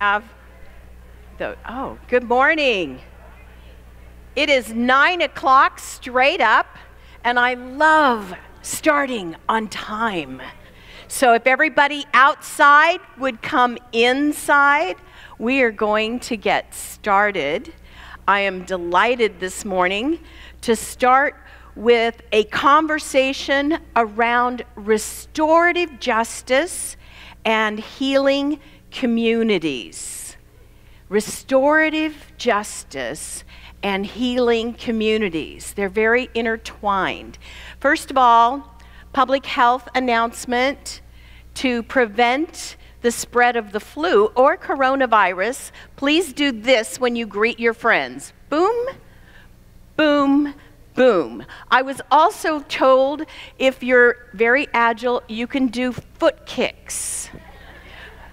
have good morning. It is 9 o'clock straight up, and I love starting on time. So if everybody outside would come inside, we are going to get started. I am delighted this morning to start with a conversation around restorative justice and healing communities. Restorative justice and healing communities. They're very intertwined. First of all, public health announcement: to prevent the spread of the flu or coronavirus, please do this when you greet your friends. Boom, boom, boom. I was also told if you're very agile, you can do foot kicks.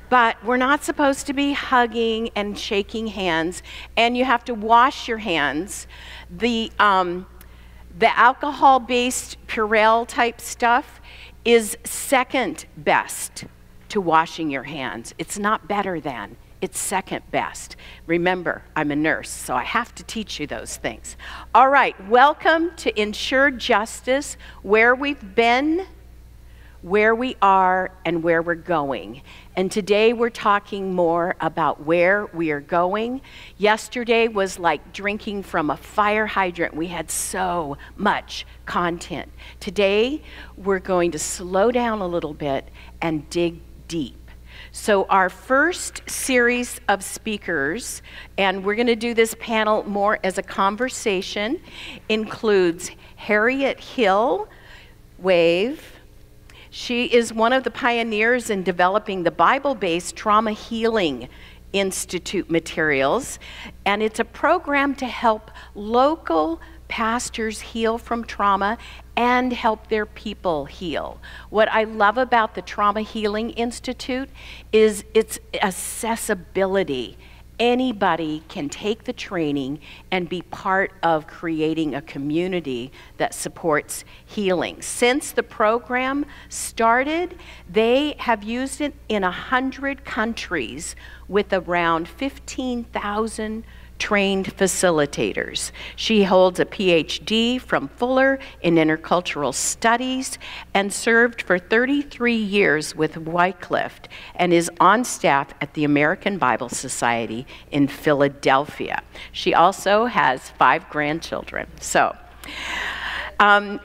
But we're not supposed to be hugging and shaking hands, and you have to wash your hands. The alcohol-based Purell type stuff is second best to washing your hands. It's not better than, it's second best. Remember, I'm a nurse, so I have to teach you those things. All right, welcome to Ensure Justice, where we've been, where we are, and where we're going. And today we're talking more about where we are going. Yesterday was like drinking from a fire hydrant. We had so much content. Today we're going to slow down a little bit and dig deep. So our first series of speakers, and we're going to do this panel more as a conversation, includes Harriet Hill, wave. She is one of the pioneers in developing the Bible-based Trauma Healing Institute materials, and it's a program to help local pastors heal from trauma and help their people heal. What I love about the Trauma Healing Institute is its accessibility. Anybody can take the training and be part of creating a community that supports healing. Since the program started, they have used it in 100 countries with around 15,000 trained facilitators. She holds a PhD from Fuller in Intercultural Studies and served for 33 years with Wycliffe and is on staff at the American Bible Society in Philadelphia. She also has 5 grandchildren. So,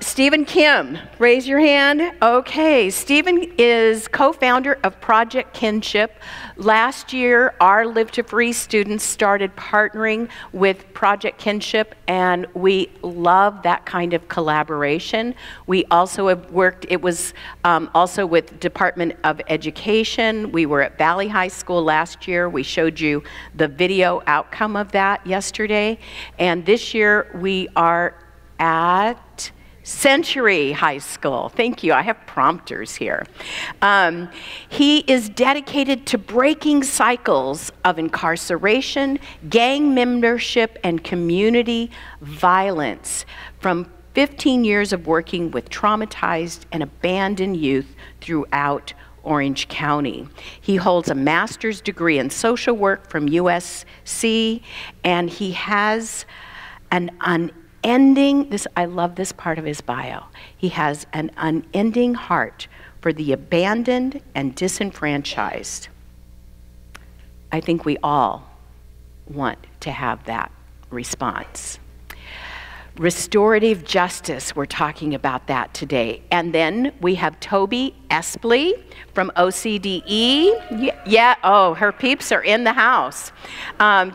Stephen Kim, raise your hand. Okay, Stephen is co-founder of Project Kinship. Last year, our Live to Free students started partnering with Project Kinship, and we love that kind of collaboration. We also have worked, it was also with Department of Education. We were at Valley High School last year. We showed you the video outcome of that yesterday. And this year, we are at Century High School. Thank you. I have prompters here. He is dedicated to breaking cycles of incarceration, gang membership, and community violence from 15 years of working with traumatized and abandoned youth throughout Orange County. He holds a master's degree in social work from USC, and he has an unending, I love this part of his bio. He has an unending heart for the abandoned and disenfranchised. I think we all want to have that response. Restorative justice, we're talking about that today. And then we have Toby Espley from OCDE. Yeah, oh, her peeps are in the house.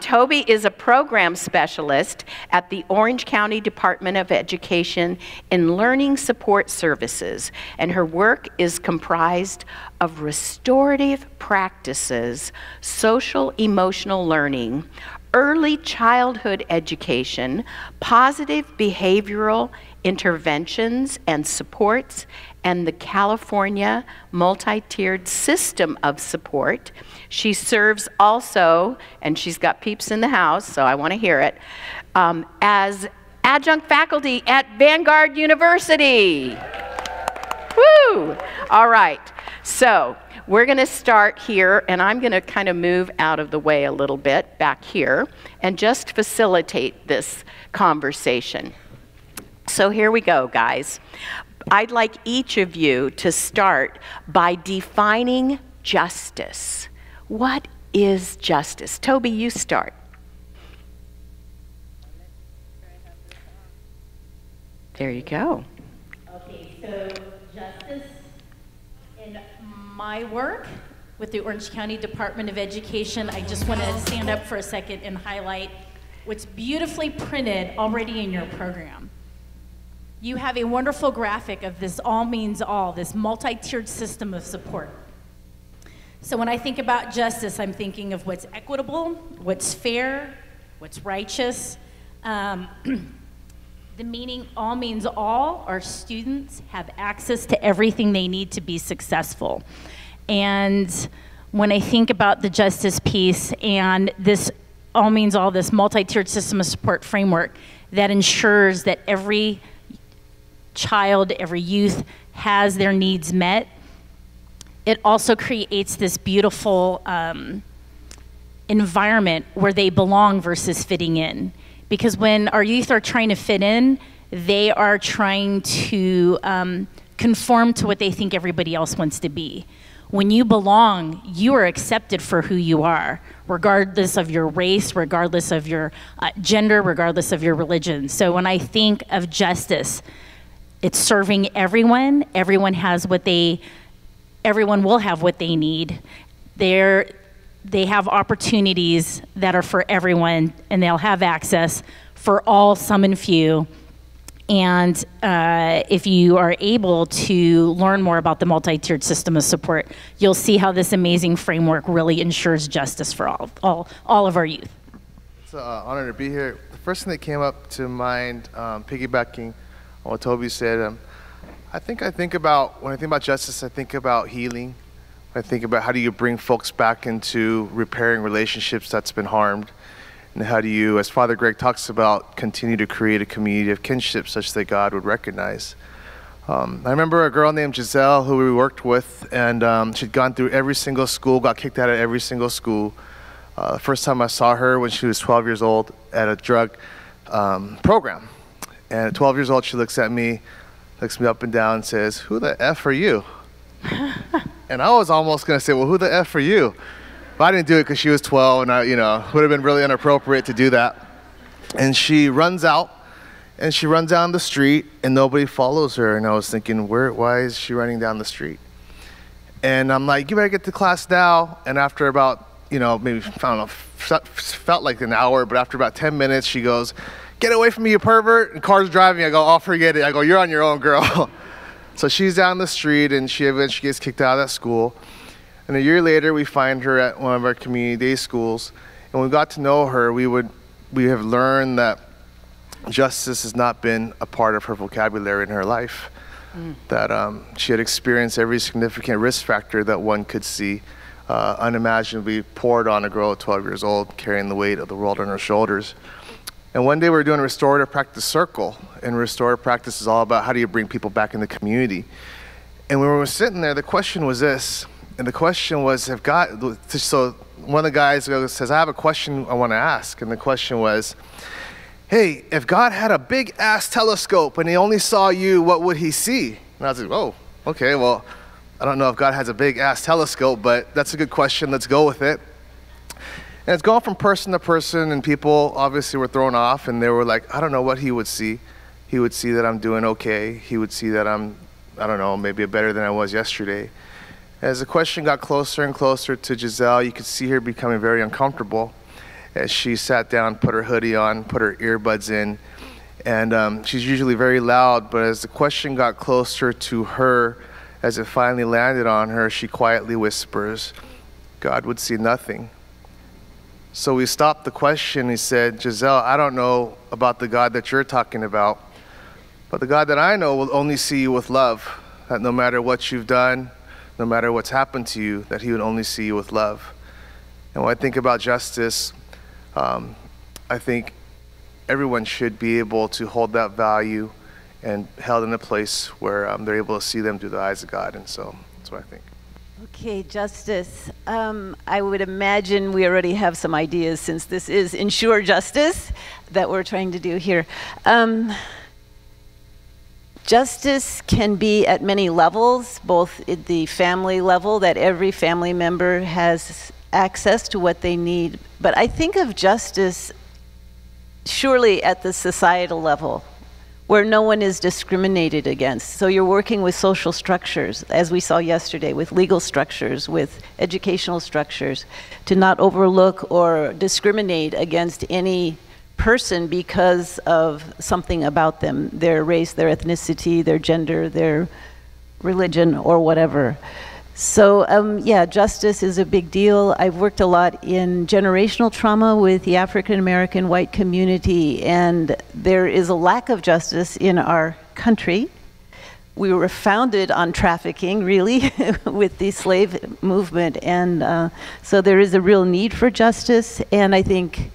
Toby is a program specialist at the Orange County Department of Education in Learning Support Services, and her work is comprised of restorative practices, social emotional learning, early childhood education, positive behavioral interventions and supports, and the California multi-tiered system of support. She serves also, and she's got peeps in the house, so I want to hear it, as adjunct faculty at Vanguard University. Woo! All right, so we're going to start here, and I'm going to kind of move out of the way a little bit back here and just facilitate this conversation. So here we go, guys. I'd like each of you to start by defining justice. What is justice? Toby, you start. There you go. Okay, so justice in my work with the Orange County Department of Education, I just want to stand up for a second and highlight what's beautifully printed already in your program. You have a wonderful graphic of this all means all, this multi-tiered system of support. So when I think about justice, I'm thinking of what's equitable, what's fair, what's righteous. The meaning all means all, our students have access to everything they need to be successful. And when I think about the justice piece and this all means all, this multi-tiered system of support framework that ensures that every child, every youth has their needs met, it also creates this beautiful environment where they belong versus fitting in. Because when our youth are trying to fit in, they are trying to conform to what they think everybody else wants to be. When you belong, you are accepted for who you are, regardless of your race, regardless of your gender, regardless of your religion. So when I think of justice, it's serving everyone. Everyone will have what they need. They have opportunities that are for everyone, and they'll have access for all, some, and few. And if you are able to learn more about the multi-tiered system of support, you'll see how this amazing framework really ensures justice for all of our youth. It's an honor to be here. The first thing that came up to mind, piggybacking on what Toby said, when I think about justice, I think about healing. I think about how do you bring folks back into repairing relationships that's been harmed, and how do you, as Father Greg talks about, continue to create a community of kinship such that God would recognize. I remember a girl named Giselle who we worked with, and she'd gone through every single school, got kicked out of every single school. The first time I saw her when she was 12 years old at a drug program. And at 12 years old, she looks me up and down and says, "Who the F are you?" And I was almost going to say, well, who the F are you? But I didn't do it because she was 12, and would have been really inappropriate to do that. And she runs out, and she runs down the street, and nobody follows her. And I was thinking, why is she running down the street? And I'm like, you better get to class now. And after about, maybe, I don't know, felt like an hour, but after about 10 minutes, she goes, "Get away from me, you pervert." And car's driving. I go, "Oh, forget it." I go, "You're on your own, girl." So she's down the street, and she eventually gets kicked out of that school. And a year later, we find her at one of our community day schools. And when we got to know her, we have learned that justice has not been a part of her vocabulary in her life. That she had experienced every significant risk factor that one could see unimaginably poured on a girl at 12 years old, carrying the weight of the world on her shoulders. And one day we were doing a Restorative Practice Circle, and Restorative Practice is all about how do you bring people back in the community. And when we were sitting there, the question was this, and the question was, so one of the guys says, "I have a question I want to ask," and the question was, "Hey, if God had a big-ass telescope and he only saw you, what would he see?" And I was like, "Oh, okay, well, I don't know if God has a big-ass telescope, but that's a good question, let's go with it." And it's gone from person to person, and people obviously were thrown off, and they were like, "I don't know what he would see. He would see that I'm doing okay. He would see that I'm, I don't know, maybe better than I was yesterday." As the question got closer and closer to Giselle, you could see her becoming very uncomfortable as she sat down, put her hoodie on, put her earbuds in, and she's usually very loud, but as the question got closer to her, as it finally landed on her, she quietly whispers, "God would see nothing." So we stopped the question. He said, "Giselle, I don't know about the God that you're talking about, but the God that I know will only see you with love, that no matter what you've done, no matter what's happened to you, that he would only see you with love." And when I think about justice, I think everyone should be able to hold that value and held in a place where they're able to see them through the eyes of God. And so that's what I think. Okay, justice. I would imagine we already have some ideas since this is ensure justice that we're trying to do here. Justice can be at many levels, both at the family level, that every family member has access to what they need. But I think of justice surely at the societal level, where no one is discriminated against. So you're working with social structures, as we saw yesterday, with legal structures, with educational structures, to not overlook or discriminate against any person because of something about them, their race, their ethnicity, their gender, their religion, or whatever. So yeah, justice is a big deal. I've worked a lot in generational trauma with the African American white community, and there is a lack of justice in our country. We were founded on trafficking, really, with the slave movement, and so there is a real need for justice. And I think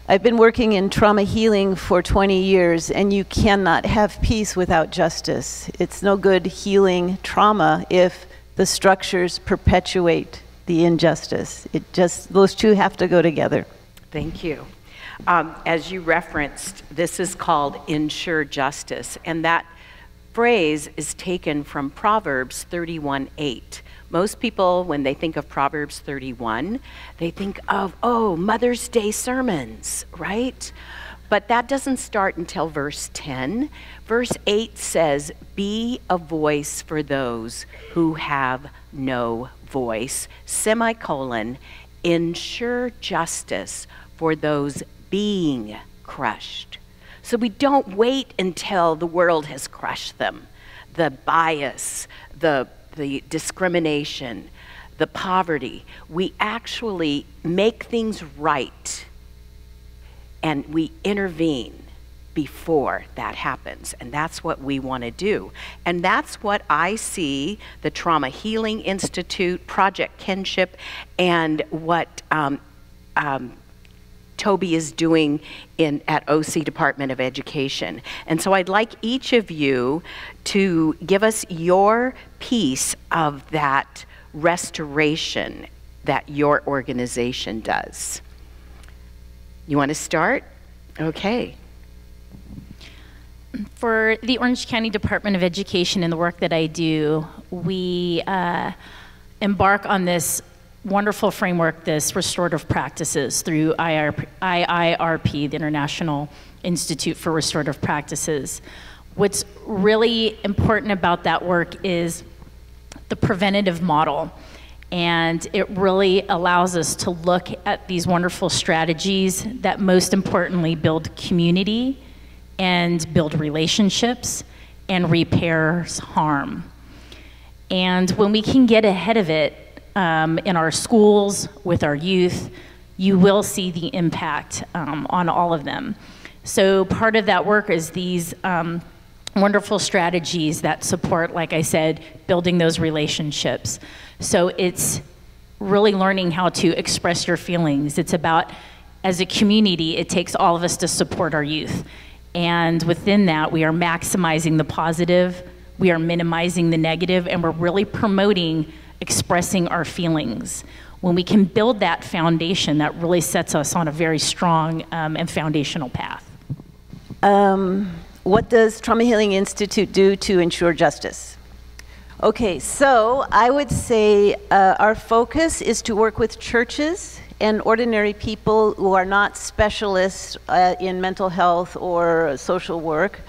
I've been working in trauma healing for 20 years, and you cannot have peace without justice. It's no good healing trauma if the structures perpetuate the injustice. Those two have to go together. Thank you. As you referenced, this is called ensure justice, and that phrase is taken from Proverbs 31:8. Most people, when they think of Proverbs 31, they think of, oh, Mother's Day sermons, right? But that doesn't start until verse 10. Verse 8 says, be a voice for those who have no voice, semicolon, ensure justice for those being crushed. So we don't wait until the world has crushed them. The bias, the discrimination, the poverty. We actually make things right, and we intervene before that happens. And that's what we want to do. And that's what I see the Trauma Healing Institute, Project Kinship, and what Toby is doing at OC Department of Education. And so I'd like each of you to give us your piece of that restoration that your organization does. You want to start? Okay. For the Orange County Department of Education and the work that I do, we embark on this wonderful framework, this restorative practices through IIRP, the International Institute for Restorative Practices. What's really important about that work is the preventative model. And it really allows us to look at these wonderful strategies that most importantly build community and build relationships and repairs harm. And when we can get ahead of it in our schools, with our youth, you will see the impact on all of them. So part of that work is these wonderful strategies that support, like I said, building those relationships. So it's really learning how to express your feelings. It's about, as a community, it takes all of us to support our youth. And within that, we are maximizing the positive, we are minimizing the negative, and we're really promoting expressing our feelings. When we can build that foundation, that really sets us on a very strong and foundational path. What does Trauma Healing Institute do to ensure justice? Okay, so I would say our focus is to work with churches and ordinary people who are not specialists in mental health or social work.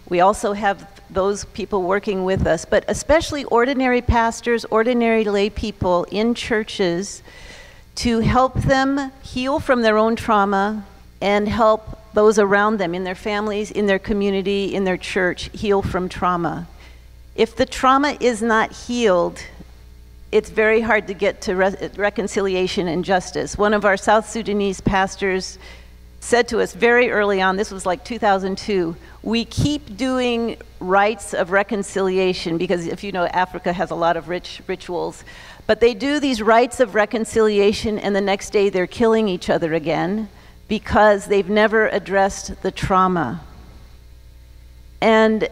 We also have those people working with us, but especially ordinary pastors, ordinary lay people in churches, to help them heal from their own trauma and help those around them in their families, in their community, in their church, heal from trauma. If the trauma is not healed, it's very hard to get to reconciliation and justice. One of our South Sudanese pastors said to us very early on, this was like 2002, we keep doing rites of reconciliation, because if you know, Africa has a lot of rich rituals, but they do these rites of reconciliation and the next day they're killing each other again because they've never addressed the trauma. And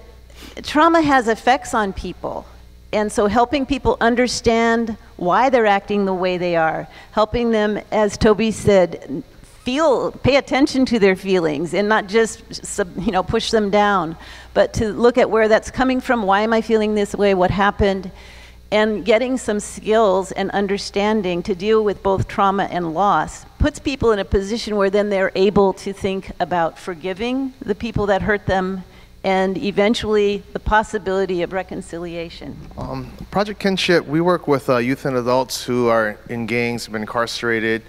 trauma has effects on people. And so helping people understand why they're acting the way they are, helping them, as Toby said, pay attention to their feelings and not just, push them down, but to look at where that's coming from. Why am I feeling this way? What happened? And getting some skills and understanding to deal with both trauma and loss puts people in a position where then they're able to think about forgiving the people that hurt them and eventually the possibility of reconciliation. Project Kinship, we work with youth and adults who are in gangs, have been incarcerated,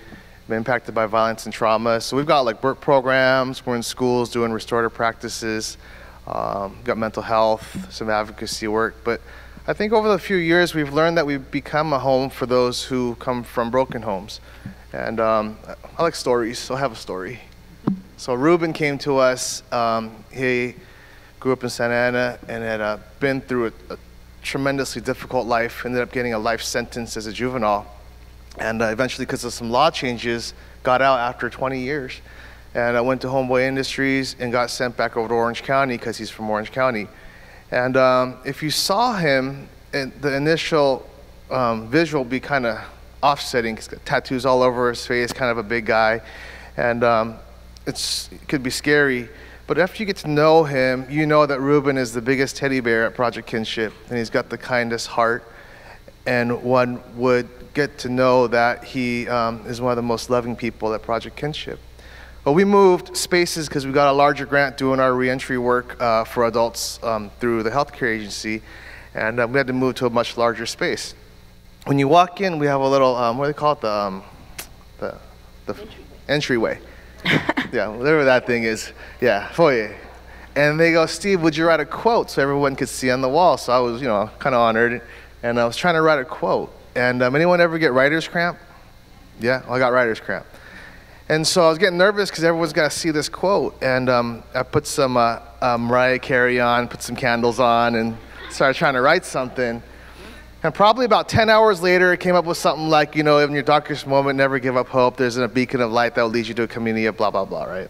been impacted by violence and trauma. So we've got like work programs, we're in schools doing restorative practices, got mental health, some advocacy work. But I think over the few years we've learned that we've become a home for those who come from broken homes. And I like stories, so I have a story. So Ruben came to us, he grew up in Santa Ana and had been through a tremendously difficult life, ended up getting a life sentence as a juvenile. And eventually, because of some law changes, got out after 20 years. And I went to Homeboy Industries and got sent back over to Orange County because he's from Orange County. And if you saw him, the initial visual would be kind of offsetting. He's got tattoos all over his face, kind of a big guy. And it could be scary. But after you get to know him, you know that Ruben is the biggest teddy bear at Project Kinship, and he's got the kindest heart. And one would get to know that he is one of the most loving people at Project Kinship. Well, we moved spaces because we got a larger grant doing our reentry work for adults through the healthcare agency, and we had to move to a much larger space. When you walk in, we have a little, what do they call it, the entryway. Yeah, whatever that thing is. Yeah, foyer. And they go, Steve, would you write a quote so everyone could see on the wall? So I was, kind of honored, and I was trying to write a quote. And anyone ever get writer's cramp? Yeah, well, I got writer's cramp. And so I was getting nervous because everyone's got to see this quote. And I put some Mariah Carey on, put some candles on, and started trying to write something. And probably about 10 hours later, it came up with something like, in your darkest moment, never give up hope. There's a beacon of light that will lead you to a community of blah, blah, blah, right?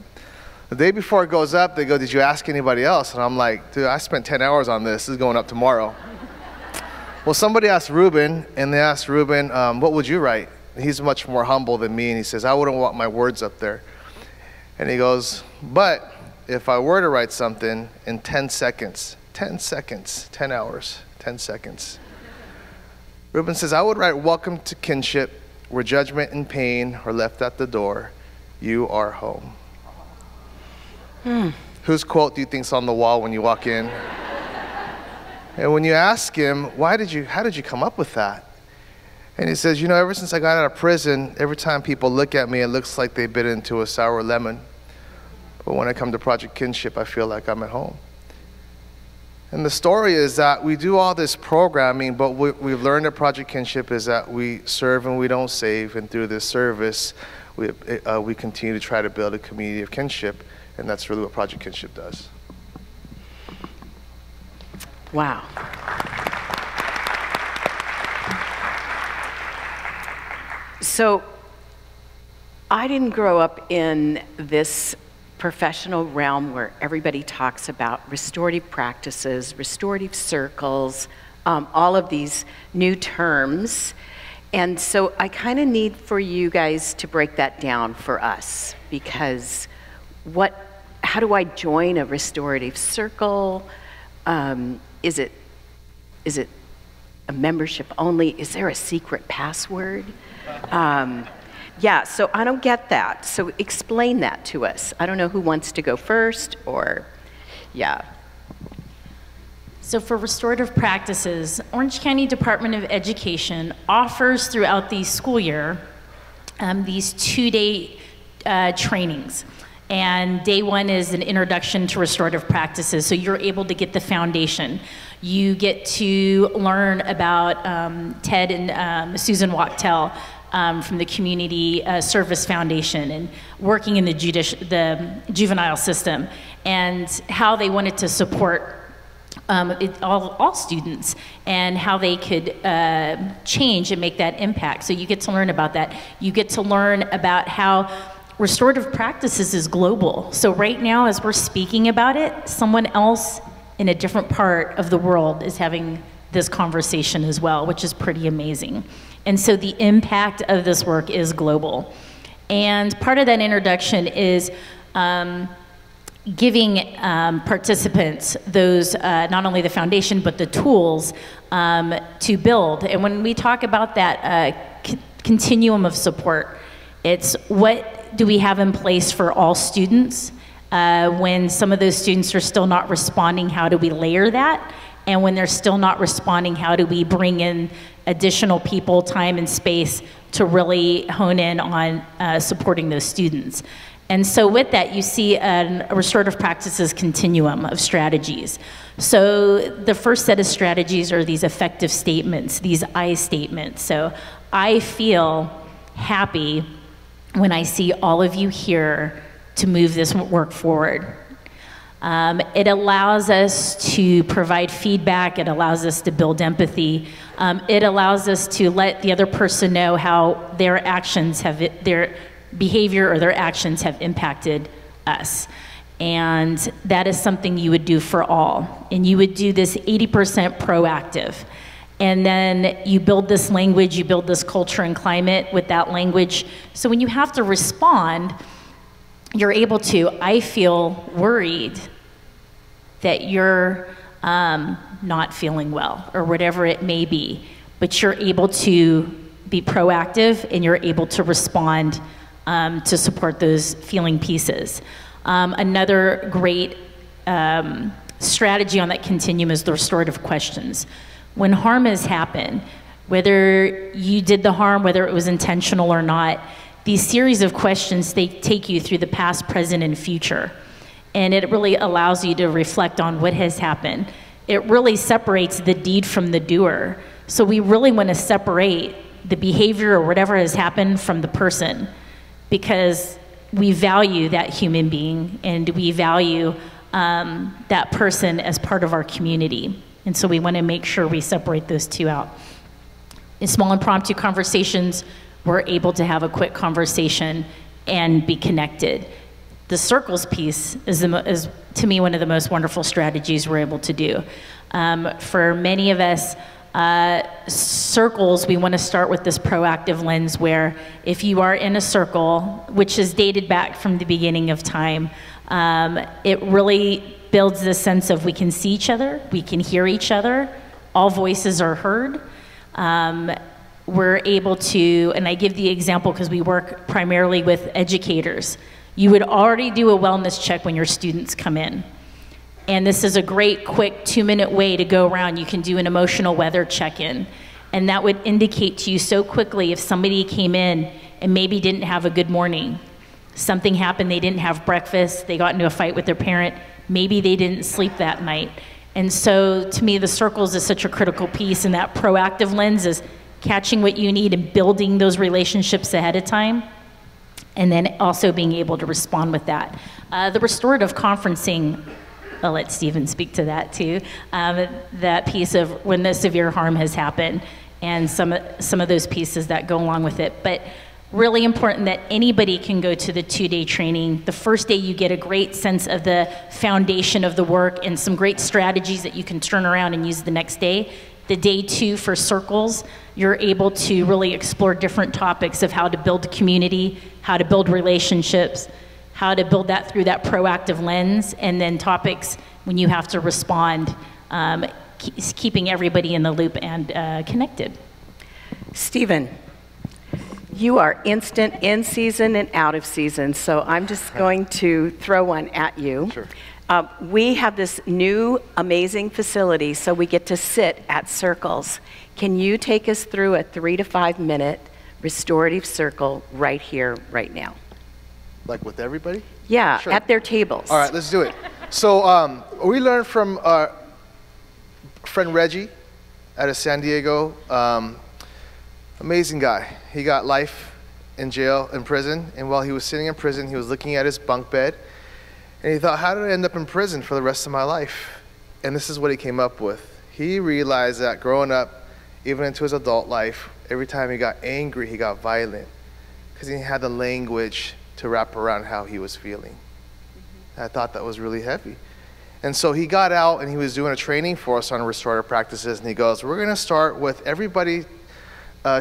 The day before it goes up, they go, did you ask anybody else? And I'm like, dude, I spent 10 hours on this. This is going up tomorrow. Well, somebody asked Ruben, and they asked Ruben, what would you write? And he's much more humble than me, and he says, I wouldn't want my words up there. And he goes, but if I were to write something in 10 seconds, 10 seconds, 10 hours, 10 seconds. Ruben says, I would write, welcome to Kinship, where judgment and pain are left at the door. You are home. Whose quote do you think's on the wall when you walk in? And when you ask him, how did you come up with that? And he says, ever since I got out of prison, every time people look at me, it looks like they bit into a sour lemon. But when I come to Project Kinship, I feel like I'm at home. And the story is that we do all this programming, but what we've learned at Project Kinship is that we serve and we don't save. And through this service, we continue to try to build a community of kinship. And that's really what Project Kinship does. Wow. So I didn't grow up in this professional realm where everybody talks about restorative practices, restorative circles, all of these new terms. And so I kind of need for you guys to break that down for us, because how do I join a restorative circle? Is it a membership only? Is there a secret password? Yeah, so I don't get that. So explain that to us. I don't know who wants to go first, or, yeah. So for restorative practices, Orange County Department of Education offers throughout the school year these 2-day trainings. And day one is an introduction to restorative practices, so you're able to get the foundation. You get to learn about Ted and Susan Wachtel from the Community Service Foundation and working in the juvenile system, and how they wanted to support all students and how they could change and make that impact. So you get to learn about that. You get to learn about how restorative practices is global. So right now, as we're speaking about it, someone else in a different part of the world is having this conversation as well, which is pretty amazing. And so the impact of this work is global. And part of that introduction is giving participants those, not only the foundation, but the tools to build. And when we talk about that continuum of support, it's what do we have in place for all students? When some of those students are still not responding, how do we layer that? And when they're still not responding, how do we bring in additional people, time, and space to really hone in on supporting those students? And so with that, you see a restorative practices continuum of strategies. So the first set of strategies are these effective statements, these I statements. So I feel happy when I see all of you here to move this work forward. It allows us to provide feedback. It allows us to build empathy. It allows us to let the other person know how their actions have, their behavior or their actions have impacted us. And that is something you would do for all. And you would do this 80% proactive. And then you build this language, you build this culture and climate with that language. So when you have to respond, you're able to, I feel worried that you're not feeling well, or whatever it may be. But you're able to be proactive, and you're able to respond to support those feeling pieces. Another great strategy on that continuum is the restorative questions. When harm has happened, whether you did the harm, whether it was intentional or not, these series of questions, they take you through the past, present, and future. And it really allows you to reflect on what has happened. It really separates the deed from the doer. So we really want to separate the behavior or whatever has happened from the person, because we value that human being, and we value that person as part of our community. And so we want to make sure we separate those two out. In small impromptu conversations, we're able to have a quick conversation and be connected. The circles piece is to me one of the most wonderful strategies we're able to do. For many of us, circles, we want to start with this proactive lens where if you are in a circle, which is dated back from the beginning of time, it really builds this sense of we can see each other, we can hear each other, all voices are heard. We're able to, and I give the example because we work primarily with educators. You would already do a wellness check when your students come in. And this is a great, quick 2-minute way to go around. You can do an emotional weather check-in. And that would indicate to you so quickly if somebody came in and maybe didn't have a good morning. Something happened, they didn't have breakfast, they got into a fight with their parent, maybe they didn't sleep that night. And so to me, the circles is such a critical piece, and that proactive lens is catching what you need and building those relationships ahead of time, and then also being able to respond with that. The restorative conferencing, I'll let Stephen speak to that too, that piece of when the severe harm has happened, and some of those pieces that go along with it. But really important that anybody can go to the 2-day training. The first day you get a great sense of the foundation of the work and some great strategies that you can turn around and use the next day. The day 2 for circles, you're able to really explore different topics of how to build a community, how to build relationships, how to build that through that proactive lens, and then topics when you have to respond, keeping everybody in the loop and connected. Stephen, you are instant in season and out of season, so I'm just going to throw one at you. Sure. We have this new amazing facility, so we get to sit at circles. Can you take us through a 3 to 5 minute restorative circle right here, right now? Like with everybody? Yeah, Sure. at their tables. All right, let's do it. So we learned from our friend Reggie out of San Diego. Amazing guy. He got life in jail, in prison, and while he was sitting in prison, he was looking at his bunk bed, and he thought, how did I end up in prison for the rest of my life? And this is what he came up with. He realized that growing up, even into his adult life, every time he got angry, he got violent, because he had the language to wrap around how he was feeling. I thought that was really heavy. And so he got out and he was doing a training for us on restorative practices, and he goes, we're going to start with everybody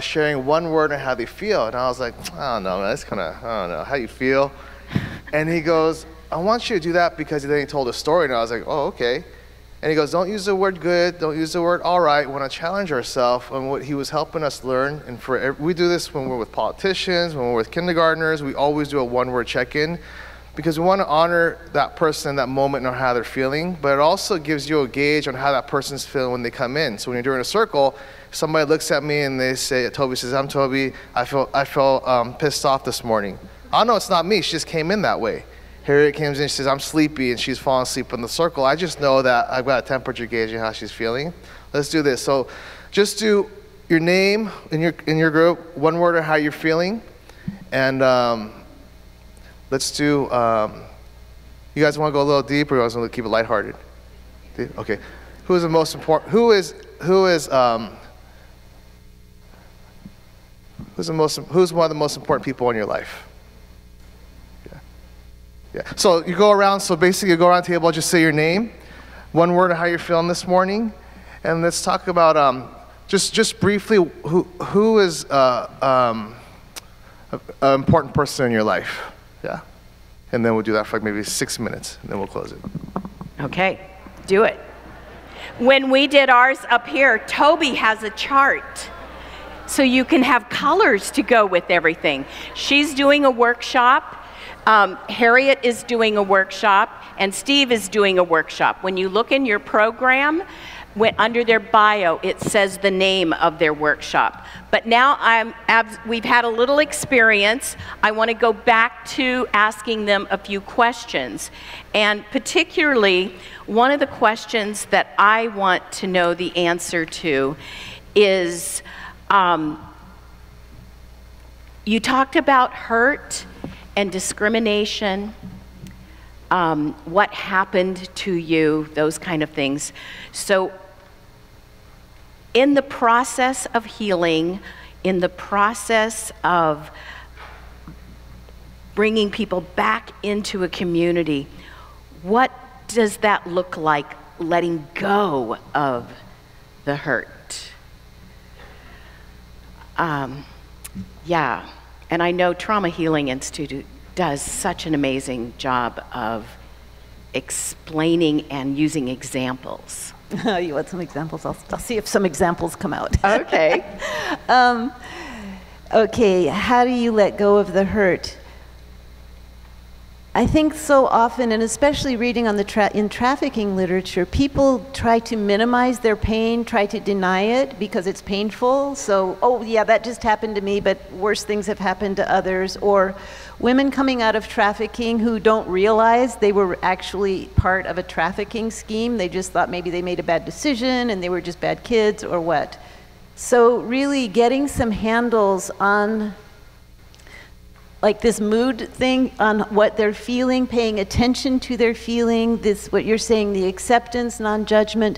sharing one word on how they feel. And I was like, I don't know, man, that's kind of, I don't know, how you feel? And he goes, I want you to do that because then he told a story, and I was like, oh, okay. And he goes, don't use the word good, don't use the word all right. We want to challenge ourselves. And what he was helping us learn, and we do this when we're with politicians, when we're with kindergartners, we always do a one-word check-in, because we want to honor that person in that moment and how they're feeling, but it also gives you a gauge on how that person's feeling when they come in. So when you're doing a circle, if somebody looks at me and they say, Toby says, I'm Toby, I felt pissed off this morning. I know it's not me, she just came in that way. Harriet comes in, she says, I'm sleepy, and she's falling asleep in the circle. I just know that I've got a temperature gauge on how she's feeling. Let's do this. So just do your name in your group, one word on how you're feeling, and let's do, you guys want to go a little deeper, or you guys want to keep it lighthearted? Okay. Who is the most important, who's one of the most important people in your life? Yeah. So you go around, so basically you go around the table, just say your name, one word on how you're feeling this morning, and let's talk about, just briefly, who is an important person in your life? Yeah. And then we'll do that for like maybe 6 minutes, and then we'll close it. Okay, do it. When we did ours up here, Toby has a chart, so you can have colors to go with everything. She's doing a workshop. Harriet is doing a workshop, and Steve is doing a workshop. When you look in your program, under their bio, it says the name of their workshop. But now we've had a little experience. I want to go back to asking them a few questions. And particularly, one of the questions that I want to know the answer to is, you talked about hurt and discrimination, what happened to you, those kind of things. So in the process of healing, in the process of bringing people back into a community, what does that look like, letting go of the hurt? Yeah, and I know Trauma Healing Institute does such an amazing job of explaining and using examples. You want some examples? I'll see if some examples come out. Okay. Okay, how do you let go of the hurt? I think so often, and especially reading on in trafficking literature, people try to minimize their pain, try to deny it because it's painful. So, oh yeah, that just happened to me, but worse things have happened to others. Or women coming out of trafficking who don't realize they were actually part of a trafficking scheme. They just thought maybe they made a bad decision and they were just bad kids or what. So really getting some handles on like this mood thing, on what they're feeling, paying attention to their feeling, this, what you're saying, the acceptance, non-judgment,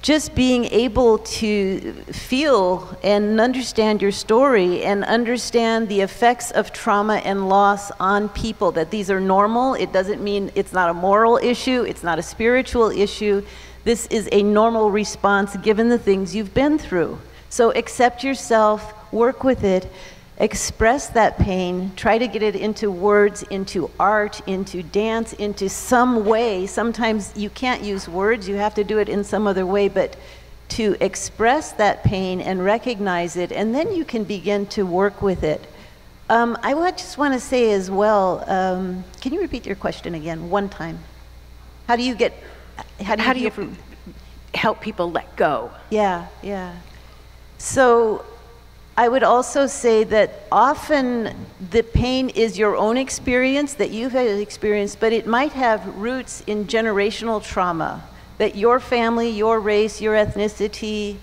just being able to feel and understand your story and understand the effects of trauma and loss on people, that these are normal. It doesn't mean it's not a moral issue, it's not a spiritual issue. This is a normal response given the things you've been through. So accept yourself, work with it, express that pain, try to get it into words, into art, into dance, into some way. Sometimes you can't use words, you have to do it in some other way, but to express that pain and recognize it, and then you can begin to work with it. I just want to say as well, can you repeat your question again, one time? How do you help people let go? Yeah, yeah. So I would also say that often the pain is your own experience that you've experienced, but it might have roots in generational trauma that your family, your race, your ethnicity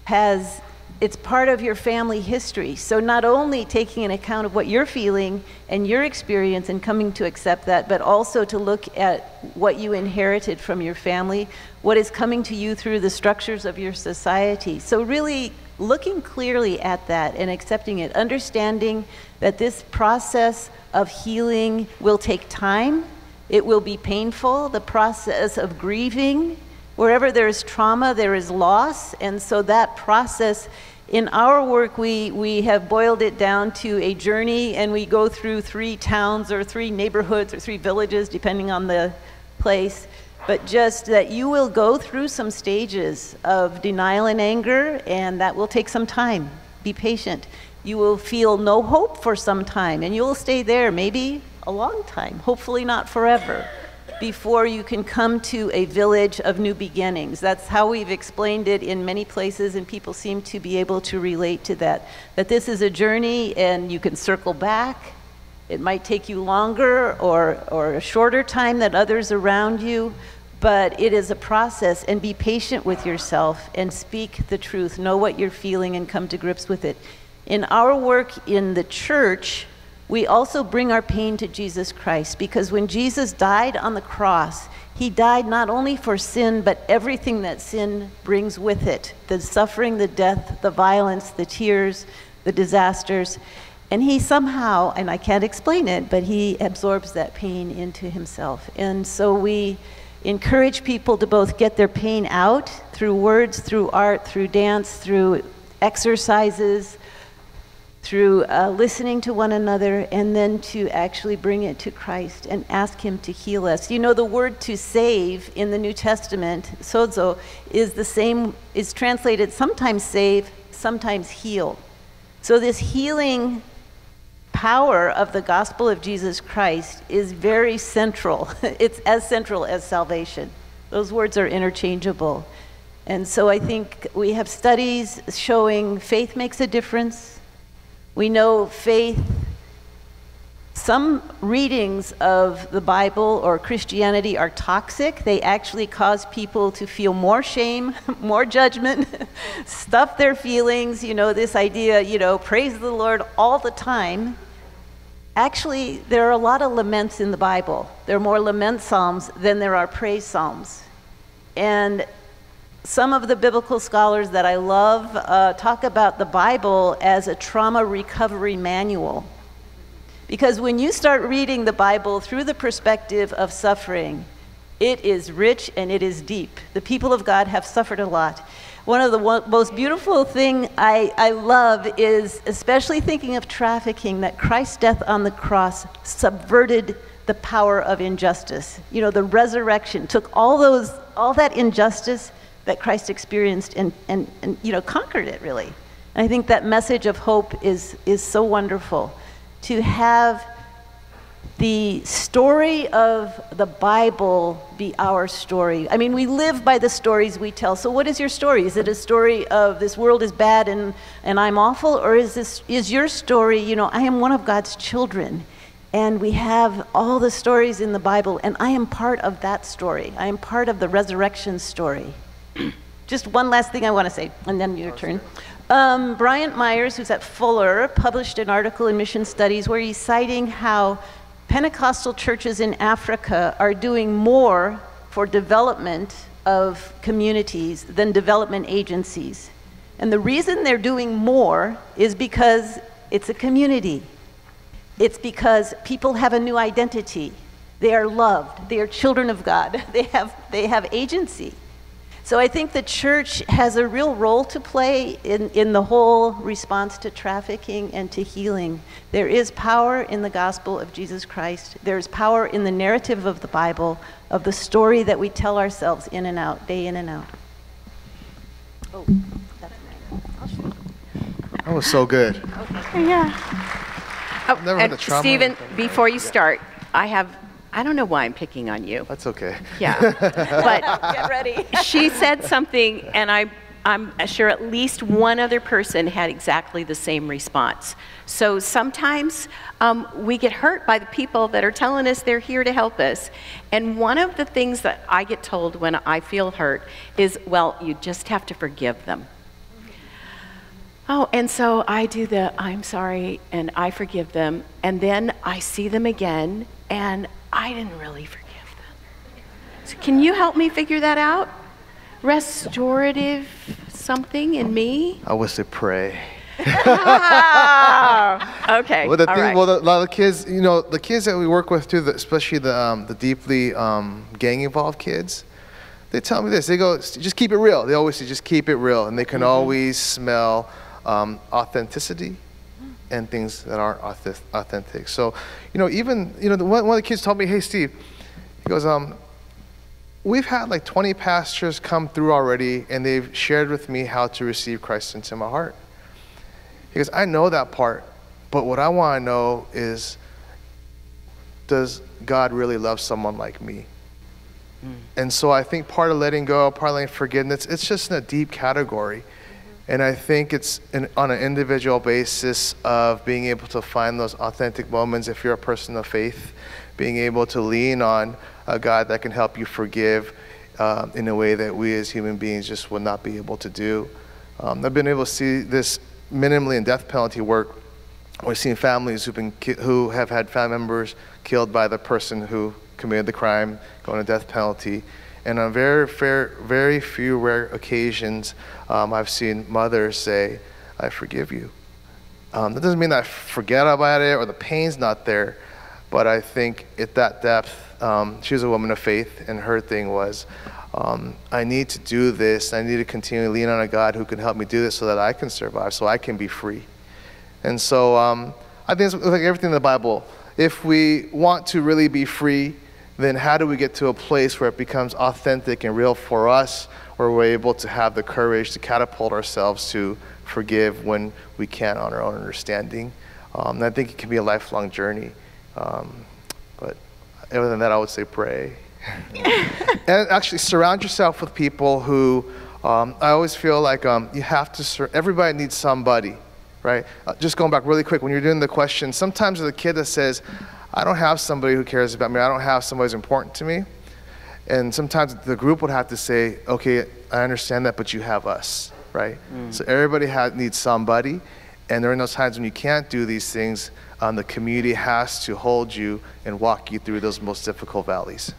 has. It's part of your family history. So not only taking an account of what you're feeling and your experience and coming to accept that, but also to look at what you inherited from your family, what is coming to you through the structures of your society. So really looking clearly at that and accepting it, understanding that this process of healing will take time, It will be painful, the process of grieving. Wherever there is trauma, there is loss. And so that process, in our work, we have boiled it down to a journey, and we go through 3 towns or 3 neighborhoods or 3 villages, depending on the place. But just that you will go through some stages of denial and anger, and that will take some time. Be patient. You will feel no hope for some time, and you will stay there maybe a long time, hopefully not forever, before you can come to a village of new beginnings. That's how we've explained it in many places, and people seem to be able to relate to that. That this is a journey, and you can circle back. It might take you longer or a shorter time than others around you, but it is a process, and be patient with yourself and speak the truth. Know what you're feeling and come to grips with it. In our work in the church, we also bring our pain to Jesus Christ, because when Jesus died on the cross, he died not only for sin, but everything that sin brings with it, the suffering, the death, the violence, the tears, the disasters. And he somehow, and I can't explain it, but he absorbs that pain into himself. And so we encourage people to both get their pain out through words, through art, through dance, through exercises, through listening to one another, and then to actually bring it to Christ and ask him to heal us. You know, the word to save in the New Testament, sozo, is the same, is translated sometimes save, sometimes heal. So this healing power of the gospel of Jesus Christ is very central. It's as central as salvation. Those words are interchangeable. And so I think we have studies showing faith makes a difference. We know faith, some readings of the Bible or Christianity are toxic. They actually cause people to feel more shame, more judgment, stuff their feelings, you know, this idea, you know, praise the Lord all the time. Actually, there are a lot of laments in the Bible. There are more lament psalms than there are praise psalms. And some of the biblical scholars that I love talk about the Bible as a trauma recovery manual. Because when you start reading the Bible through the perspective of suffering, it is rich and it is deep. The people of God have suffered a lot. One of the most beautiful thing I love is, especially thinking of trafficking, that Christ's death on the cross subverted the power of injustice. You know, the resurrection took all that injustice that Christ experienced and you know, conquered it, really. And I think that message of hope is so wonderful. To have the story of the Bible be our story. I mean, we live by the stories we tell. So what is your story? Is it a story of this world is bad and I'm awful? Or is your story, you know, I am one of God's children, and we have all the stories in the Bible, and I am part of that story. I am part of the resurrection story. Just one last thing I want to say, and then your turn. Bryant Myers, who's at Fuller, published an article in Mission Studies where he's citing how Pentecostal churches in Africa are doing more for development of communities than development agencies. And the reason they're doing more is because it's a community. It's because people have a new identity. They are loved. They are children of God. They have agency. So I think the church has a real role to play in the whole response to trafficking and to healing. There is power in the gospel of Jesus Christ. There's power in the narrative of the Bible, of the story that we tell ourselves in and out, day in and out. Oh, that's nice. I'll show. That was so good. Okay. Yeah. Oh, Never had the trauma. Stephen, before you start, I don't know why I'm picking on you. That's okay. Yeah, but Get ready. she said something, and I'm sure at least one other person had exactly the same response. So sometimes we get hurt by the people that are telling us they're here to help us. And one of the things that I get told when I feel hurt is, well, you just have to forgive them. Oh, and so I do the I'm sorry and I forgive them, and then I see them again and I didn't really forgive them. So can you help me figure that out? Restorative something in me? I would say pray. Okay. Well, the all thing, right. well, a lot of the kids, you know, the kids that we work with too, especially the deeply gang-involved kids, they tell me this. They go, just keep it real. They always say, just keep it real, and they can always smell authenticity and things that aren't authentic. So, you know, even one of the kids told me, "Hey, Steve," he goes, "We've had like 20 pastors come through already, and they've shared with me how to receive Christ into my heart." He goes, "I know that part, but what I want to know is, does God really love someone like me?" And so I think part of letting go, part of letting forgiveness, it's just in a deep category. And I think it's on an individual basis of being able to find those authentic moments if you're a person of faith, being able to lean on a God that can help you forgive in a way that we as human beings just would not be able to do. I've been able to see this minimally in death penalty work. We've seen families who have had family members killed by the person who committed the crime, going to death penalty. And on very few rare occasions, I've seen mothers say, "I forgive you." That doesn't mean I forget about it or the pain's not there, but I think at that depth, she was a woman of faith, and her thing was, I need to do this. I need to continue to lean on a God who can help me do this so that I can survive, so I can be free. And so I think it's like everything in the Bible. If we want to really be free, then how do we get to a place where it becomes authentic and real for us, where we're able to have the courage to catapult ourselves to forgive when we can't on our own understanding? And I think it can be a lifelong journey. But other than that, I would say pray. And actually surround yourself with people who, I always feel like you have to, everybody needs somebody, right? Just going back really quick, when you're doing the question, sometimes there's a kid that says, "I don't have somebody who cares about me. I don't have somebody who's important to me." And sometimes the group would have to say, "Okay, I understand that, but you have us," right? So everybody needs somebody. And during those times when you can't do these things, the community has to hold you and walk you through those most difficult valleys.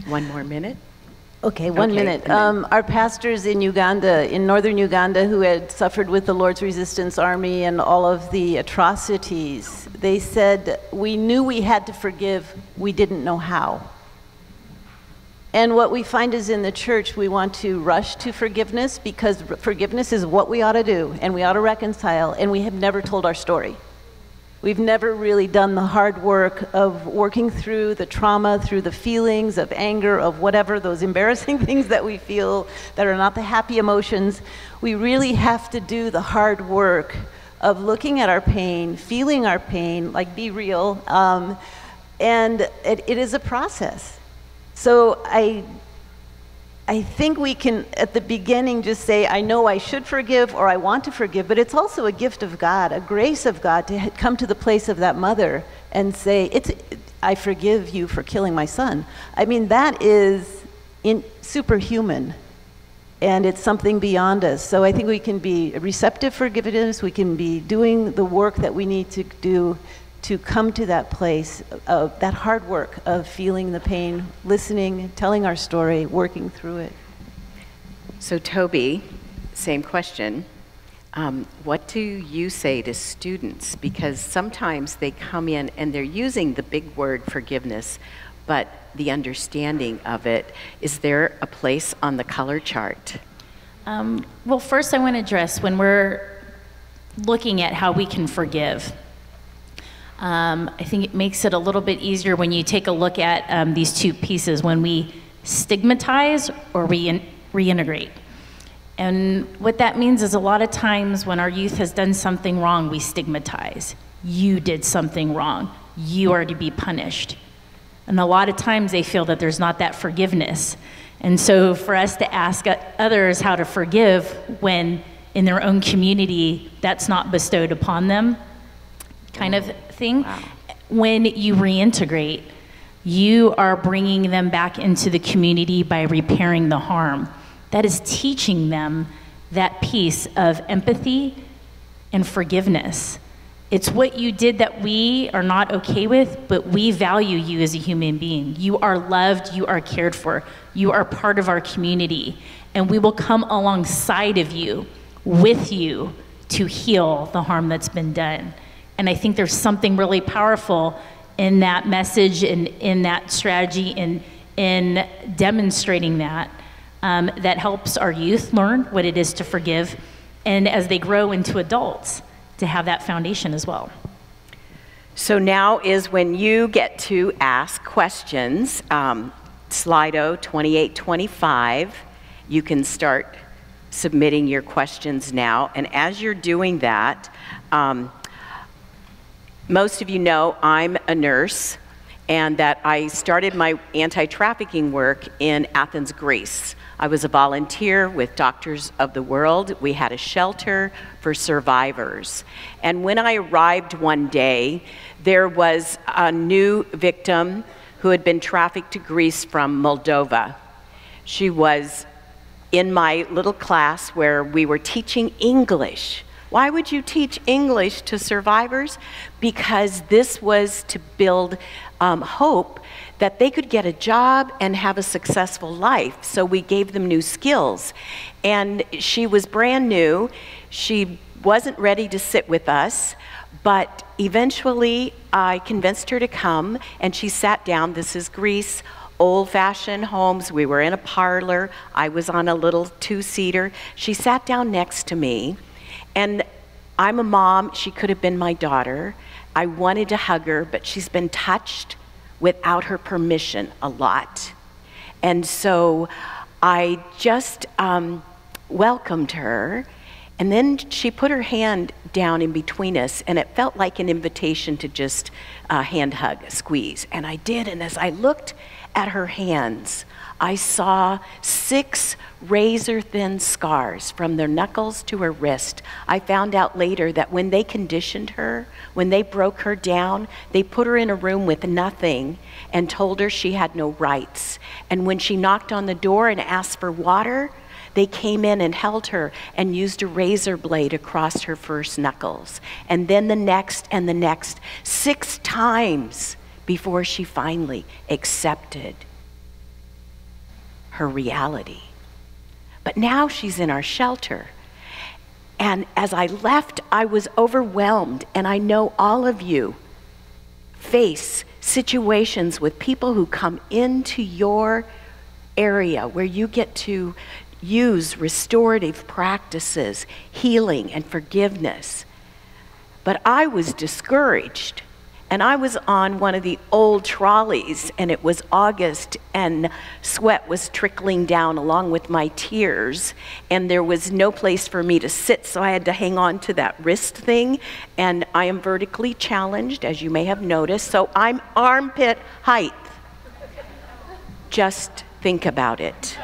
1 more minute. Okay, one minute. Our pastors in Uganda, in northern Uganda, who had suffered with the Lord's Resistance Army and all of the atrocities, they said, "We knew we had to forgive, we didn't know how." And what we find is in the church, we want to rush to forgiveness because forgiveness is what we ought to do, and we ought to reconcile, and we have never told our story. We've never really done the hard work of working through the trauma, through the feelings of anger, of whatever, those embarrassing things that we feel that are not the happy emotions. We really have to do the hard work of looking at our pain, feeling our pain, like be real, and it is a process. So I think we can, at the beginning, just say, "I know I should forgive," or "I want to forgive," but it's also a gift of God, a grace of God to come to the place of that mother and say, "I forgive you for killing my son." I mean, that is superhuman, and it's something beyond us. So I think we can be receptive for forgiveness, we can be doing the work that we need to do to come to that place of that hard work of feeling the pain, listening, telling our story, working through it. So Toby, same question. What do you say to students? Because sometimes they come in and they're using the big word forgiveness, but the understanding of it, is there a place on the color chart? Well, first I want to address when we're looking at how we can forgive. I think it makes it a little bit easier when you take a look at these two pieces, when we stigmatize or reintegrate. And what that means is a lot of times when our youth has done something wrong, we stigmatize. You did something wrong. You are to be punished. And a lot of times they feel that there's not that forgiveness. And so for us to ask others how to forgive when in their own community that's not bestowed upon them, kind of thing. Wow. When you reintegrate, you are bringing them back into the community by repairing the harm. That is teaching them that piece of empathy and forgiveness. It's what you did that we are not okay with, but we value you as a human being. You are loved, you are cared for, you are part of our community, and we will come alongside of you with you to heal the harm that's been done. And I think there's something really powerful in that message and in that strategy and in demonstrating that, that helps our youth learn what it is to forgive, and as they grow into adults, to have that foundation as well. So now is when you get to ask questions. Slido 2825, you can start submitting your questions now. And as you're doing that, most of you know I'm a nurse, and that I started my anti-trafficking work in Athens, Greece. I was a volunteer with Doctors of the World. We had a shelter for survivors. And when I arrived one day, there was a new victim who had been trafficked to Greece from Moldova. She was in my little class where we were teaching English. Why would you teach English to survivors? Because this was to build hope that they could get a job and have a successful life. So we gave them new skills. And she was brand new. She wasn't ready to sit with us, but eventually I convinced her to come, and she sat down. This is Greece, old-fashioned homes. We were in a parlor. I was on a little two-seater. She sat down next to me, and I'm a mom. She could have been my daughter. I wanted to hug her, but she's been touched without her permission a lot. And so I just welcomed her, and then she put her hand down in between us, and it felt like an invitation to just hand hug, squeeze. And I did, and as I looked at her hands, I saw 6 razor-thin scars from their knuckles to her wrist. I found out later that when they conditioned her, when they broke her down, they put her in a room with nothing and told her she had no rights. And when she knocked on the door and asked for water, they came in and held her and used a razor blade across her first knuckles. And then the next and the next, 6 times before she finally accepted her reality. But now she's in our shelter. And as I left, I was overwhelmed. And I know all of you face situations with people who come into your area where you get to use restorative practices, healing and forgiveness. But I was discouraged. And I was on one of the old trolleys, and it was August, and sweat was trickling down along with my tears, and there was no place for me to sit, so I had to hang on to that wrist thing. And I am vertically challenged, as you may have noticed, so I'm armpit height. Just think about it.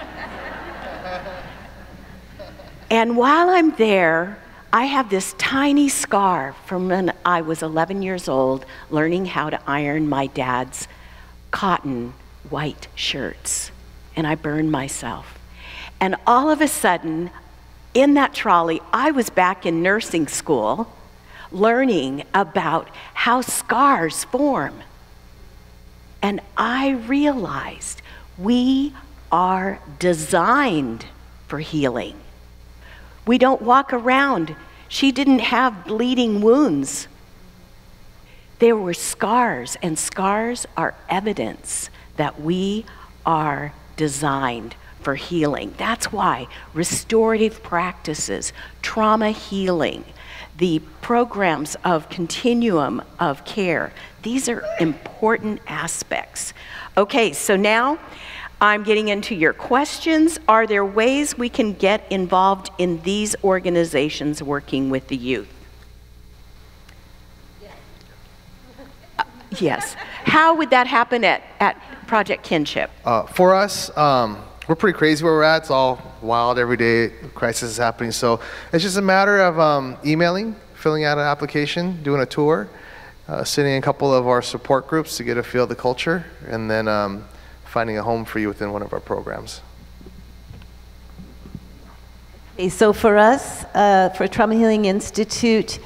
And while I'm there, I have this tiny scar from when I was 11 years old, learning how to iron my dad's cotton white shirts. And I burned myself. And all of a sudden, in that trolley, I was back in nursing school, learning about how scars form. And I realized we are designed for healing. We don't walk around. She didn't have bleeding wounds. There were scars, and scars are evidence that we are designed for healing. That's why restorative practices, trauma healing, the programs of continuum of care, these are important aspects. Okay, so now I'm getting into your questions. Are there ways we can get involved in these organizations working with the youth? Yes. How would that happen at Project Kinship? For us, we're pretty crazy where we're at. It's all wild every day. Crisis is happening. So it's just a matter of emailing, filling out an application, doing a tour, sitting in a couple of our support groups to get a feel of the culture, and then finding a home for you within one of our programs. Okay, so for us, for Trauma Healing Institute,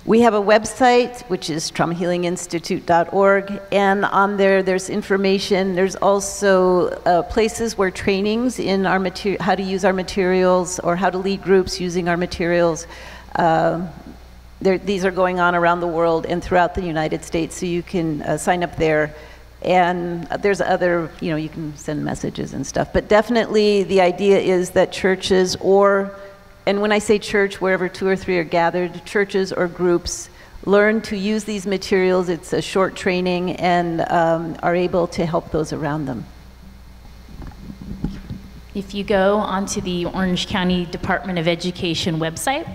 We have a website, which is traumahealinginstitute.org, and on there, there's information. There's also places where trainings in our how to use our materials or how to lead groups using our materials. These are going on around the world and throughout the United States, so you can sign up there. And there's other, you can send messages and stuff. But definitely the idea is that churches and when I say church, wherever 2 or 3 are gathered, churches or groups learn to use these materials. It's a short training and are able to help those around them. If you go onto the Orange County Department of Education website,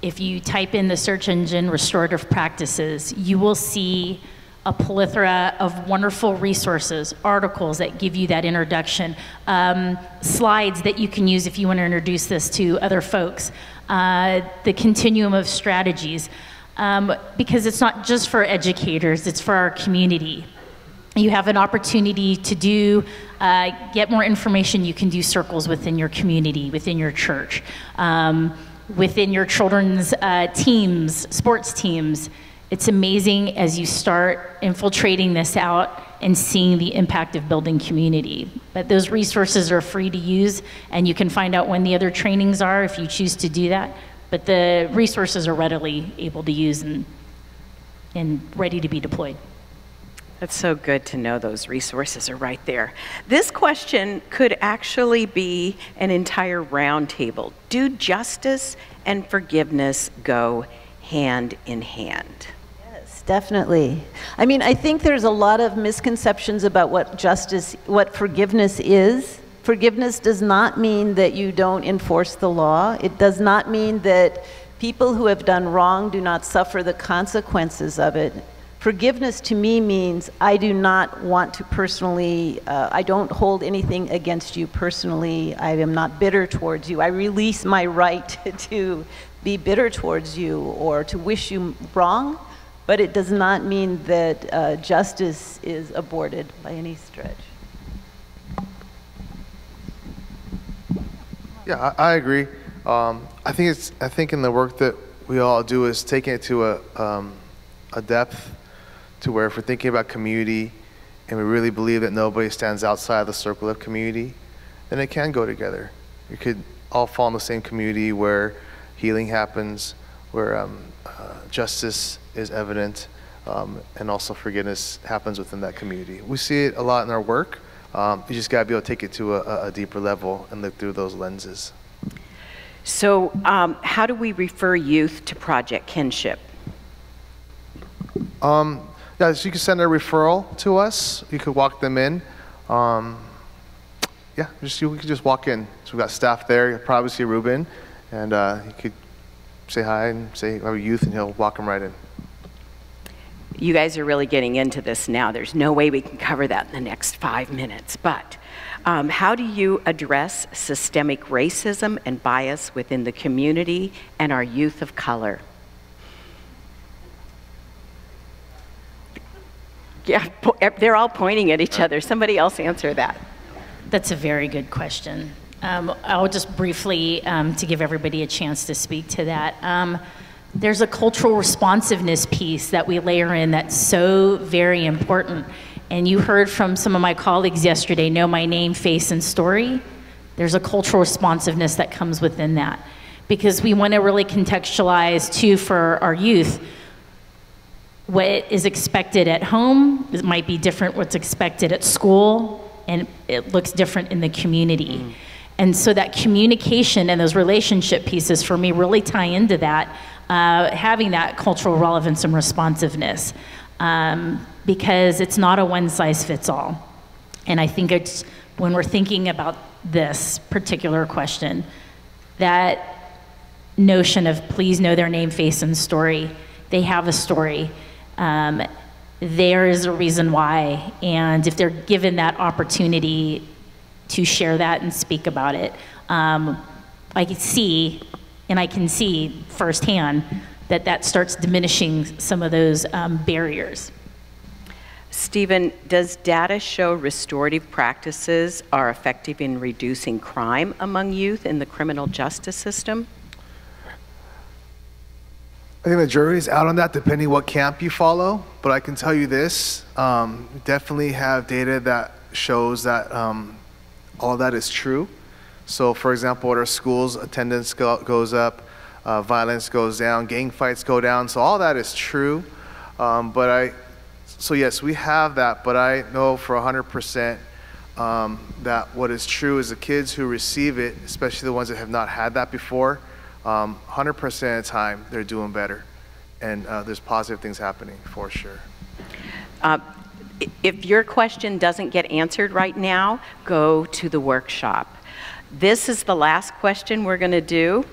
if you type in the search engine restorative practices, you will see a plethora of wonderful resources, articles that give you that introduction, slides that you can use if you want to introduce this to other folks, the continuum of strategies, because it's not just for educators, it's for our community. You have an opportunity to get more information. You can do circles within your community, within your church, within your children's teams, sports teams. It's amazing as you start infiltrating this out and seeing the impact of building community. But those resources are free to use, and you can find out when the other trainings are if you choose to do that. But the resources are readily able to use and ready to be deployed. That's so good to know those resources are right there. This question could actually be an entire roundtable. Do justice and forgiveness go hand in hand? Yes, definitely. I mean, I think there's a lot of misconceptions about what forgiveness is. Forgiveness does not mean that you don't enforce the law. It does not mean that people who have done wrong do not suffer the consequences of it. Forgiveness to me means I do not want to personally, I don't hold anything against you personally. I am not bitter towards you. I release my right to be bitter towards you or to wish you wrong, but it does not mean that justice is aborted by any stretch. Yeah, I agree. I think in the work that we all do is taking it to a depth to where if we're thinking about community and we really believe that nobody stands outside the circle of community, then it can go together. We could all fall in the same community where healing happens, where justice is evident, and also forgiveness happens within that community. We see it a lot in our work. You just got to be able to take it to a deeper level and look through those lenses. So how do we refer youth to Project Kinship? Yeah, so you can send a referral to us. You could walk them in. Yeah, we could just walk in. So we've got staff there. You'll probably see Ruben, and you could say hi and say, "I'm a youth," and he'll walk them right in. You guys are really getting into this now. There's no way we can cover that in the next 5 minutes. But how do you address systemic racism and bias within the community and our youth of color? Yeah, they're all pointing at each other. Somebody else answer that. That's a very good question. I'll just briefly, to give everybody a chance to speak to that. There's a cultural responsiveness piece that we layer in that's so very important. And you heard from some of my colleagues yesterday, know my name, face, and story. There's a cultural responsiveness that comes within that. Because we want to really contextualize, too, for our youth, what is expected at home. It might be different what's expected at school, and it looks different in the community. Mm. And so that communication and those relationship pieces for me really tie into that, having that cultural relevance and responsiveness, because it's not a one-size-fits-all. And I think it's, when we're thinking about this particular question, that notion of please know their name, face, and story. They have a story. There is a reason why, and if they're given that opportunity to share that and speak about it, I can see firsthand that starts diminishing some of those barriers. Stephen, does data show restorative practices are effective in reducing crime among youth in the criminal justice system? I think the jury's out on that depending what camp you follow, but I can tell you this, definitely have data that shows that all of that is true. So for example, at our schools, attendance goes up, violence goes down, gang fights go down, so all that is true. So yes, we have that, but I know for 100% that what is true is the kids who receive it, especially the ones that have not had that before, 100% of the time they're doing better, and there's positive things happening for sure. If your question doesn't get answered right now, go to the workshop. This is the last question we're going to do.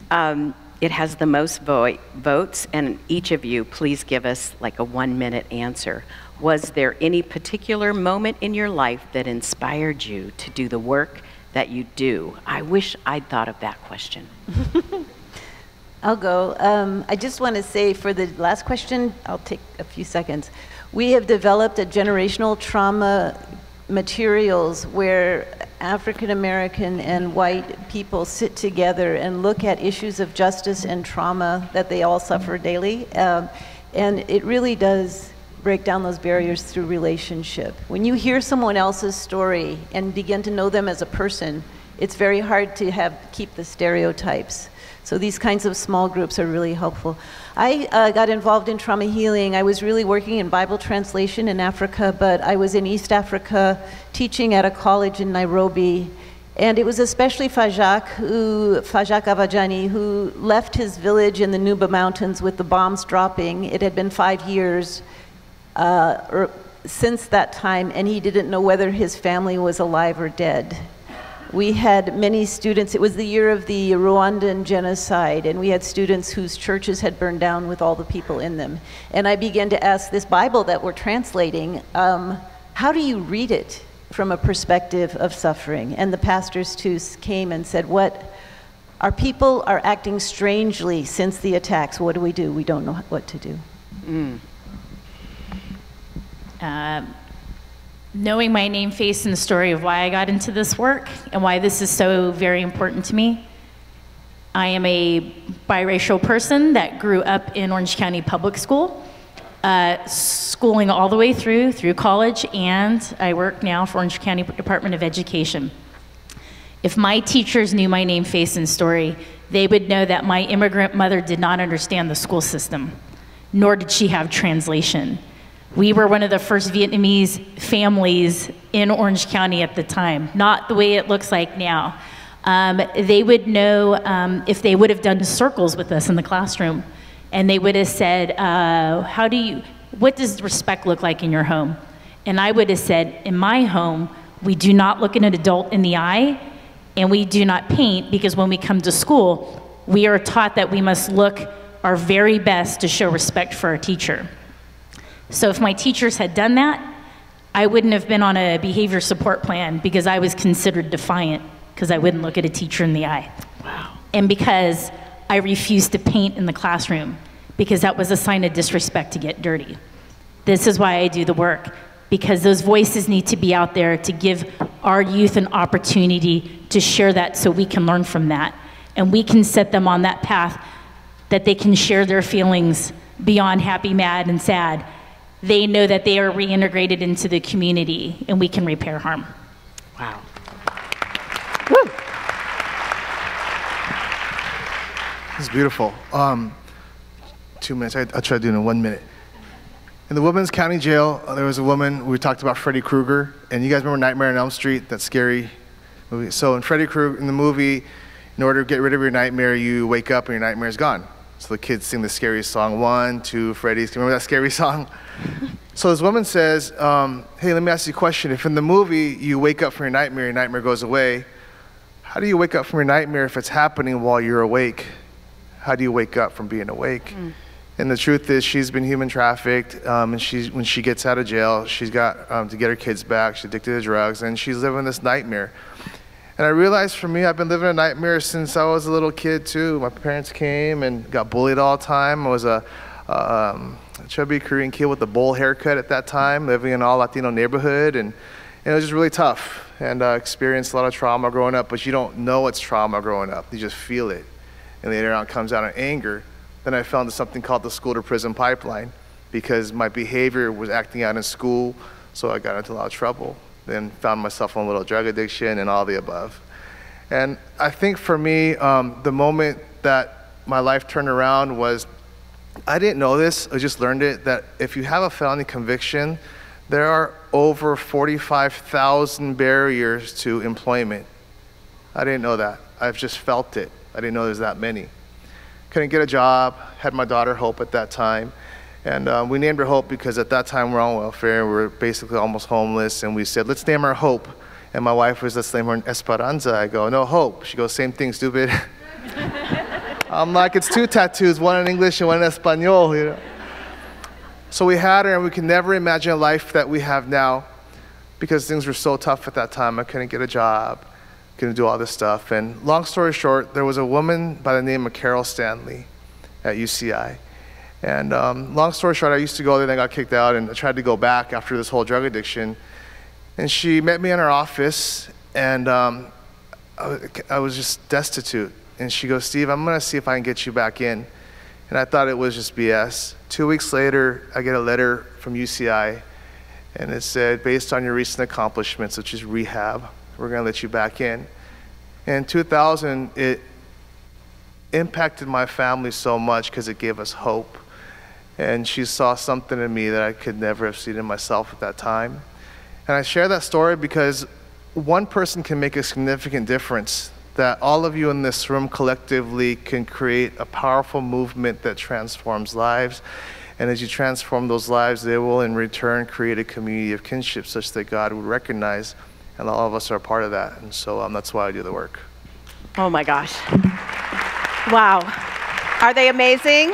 It has the most votes, and each of you, please give us like a 1-minute answer. Was there any particular moment in your life that inspired you to do the work that you do? I wish I'd thought of that question. I'll go. I just want to say for the last question, I'll take a few seconds. We have developed a generational trauma materials where African American and white people sit together and look at issues of justice and trauma that they all suffer daily. And it really does break down those barriers through relationship. When you hear someone else's story and begin to know them as a person, it's very hard to keep the stereotypes. So these kinds of small groups are really helpful. I got involved in trauma healing. I was really working in Bible translation in Africa, but I was in East Africa teaching at a college in Nairobi. And it was especially Fajak Avajani, who left his village in the Nuba Mountains with the bombs dropping. It had been 5 years since that time, and he didn't know whether his family was alive or dead. We had many students. It was the year of the Rwandan genocide, and we had students whose churches had burned down with all the people in them. And I began to ask this Bible that we're translating, how do you read it from a perspective of suffering? And the pastors too came and said, our people are acting strangely since the attacks. What do? We don't know what to do. Knowing my name, face, and the story of why I got into this work and why this is so very important to me. I am a biracial person that grew up in Orange County Public School, schooling all the way through college, and I work now for Orange County Department of Education. If my teachers knew my name, face, and story, they would know that my immigrant mother did not understand the school system, nor did she have translation. We were one of the first Vietnamese families in Orange County at the time, not the way it looks like now. They would know if they would have done circles with us in the classroom, and they would have said, what does respect look like in your home? And I would have said, in my home, we do not look an adult in the eye, and we do not paint, because when we come to school, we are taught that we must look our very best to show respect for our teacher. So if my teachers had done that, I wouldn't have been on a behavior support plan, because I was considered defiant because I wouldn't look at a teacher in the eye. Wow. And because I refused to paint in the classroom, because that was a sign of disrespect to get dirty. This is why I do the work, because those voices need to be out there to give our youth an opportunity to share that, so we can learn from that. And we can set them on that path that they can share their feelings beyond happy, mad, and sad. They know that they are reintegrated into the community, and we can repair harm. Wow. Woo. It's beautiful. 2 minutes. I'll try to do it in 1 minute. In the Women's County Jail, there was a woman. We talked about Freddy Krueger, and you guys remember Nightmare on Elm Street? That scary movie. So in Freddy Krueger, in the movie, in order to get rid of your nightmare, you wake up and your nightmare is gone. So the kids sing the scary song, 1, 2, Freddy's. Can you remember that scary song? So this woman says, hey, let me ask you a question. If in the movie you wake up from your nightmare goes away, how do you wake up from your nightmare if it's happening while you're awake? How do you wake up from being awake? And the truth is, she's been human trafficked, and when she gets out of jail, she's got to get her kids back. She's addicted to drugs, and she's living this nightmare. And I realized for me, I've been living a nightmare since I was a little kid too. My parents came and got bullied all the time. I was a chubby Korean kid with a bowl haircut at that time, living in an all Latino neighborhood, and it was just really tough. And experienced a lot of trauma growing up, but you don't know it's trauma growing up. You just feel it, and later on it comes out in anger. Then I fell into something called the school to prison pipeline because my behavior was acting out in school, so I got into a lot of trouble. Then found myself in a little drug addiction and all the above. And I think for me, the moment that my life turned around was, I didn't know this, I just learned it, that if you have a felony conviction, there are over 45,000 barriers to employment. I didn't know that. I've just felt it. I didn't know there's that many. Couldn't get a job, had my daughter Hope at that time. And we named her Hope because at that time we were on welfare, we were basically almost homeless, and we said, let's name her Hope. And my wife was, let's name her Esperanza. I go, no, Hope. She goes, same thing, stupid. I'm like, it's two tattoos, one in English and one in Espanol, you know. So we had her, and we could never imagine a life that we have now because things were so tough at that time. I couldn't get a job, couldn't do all this stuff. And long story short, there was a woman by the name of Carol Stanley at UCI. And long story short, I used to go there, then I got kicked out, and I tried to go back after this whole drug addiction. And she met me in her office, and I was just destitute. And she goes, Steve, I'm gonna see if I can get you back in. And I thought it was just BS. 2 weeks later, I get a letter from UCI, and it said, based on your recent accomplishments, which is rehab, we're gonna let you back in. In 2000, it impacted my family so much because it gave us hope. And she saw something in me that I could never have seen in myself at that time. And I share that story because one person can make a significant difference, that all of you in this room collectively can create a powerful movement that transforms lives. And as you transform those lives, they will in return create a community of kinship such that God would recognize, and all of us are a part of that. And so that's why I do the work. Oh my gosh. Wow. Are they amazing?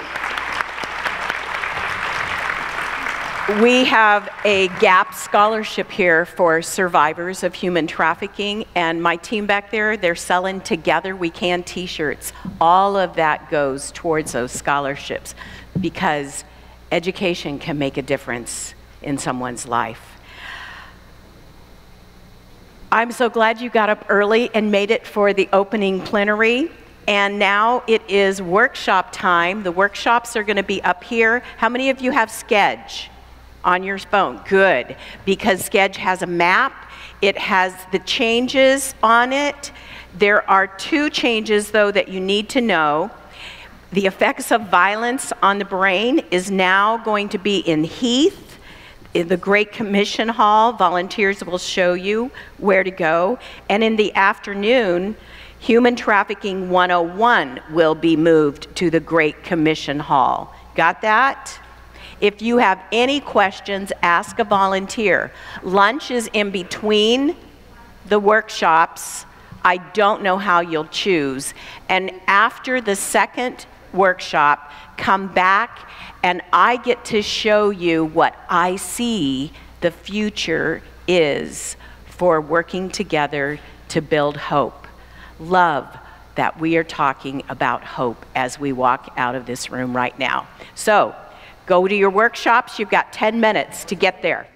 We have a GAP scholarship here for survivors of human trafficking, and my team back there, they're selling Together We Can t-shirts. All of that goes towards those scholarships because education can make a difference in someone's life. I'm so glad you got up early and made it for the opening plenary. And now it is workshop time. The workshops are going to be up here. How many of you have Sketch on your phone? Good, because Sketch has a map. It has the changes on it. There are 2 changes, though, that you need to know. The effects of violence on the brain is now going to be in Heath, in the Great Commission Hall. Volunteers will show you where to go. And in the afternoon, Human Trafficking 101 will be moved to the Great Commission Hall. Got that? If you have any questions, ask a volunteer. Lunch is in between the workshops. I don't know how you'll choose. And after the second workshop, come back and I get to show you what I see the future is for working together to build hope. Love that we are talking about hope as we walk out of this room right now. So, go to your workshops. You've got 10 minutes to get there.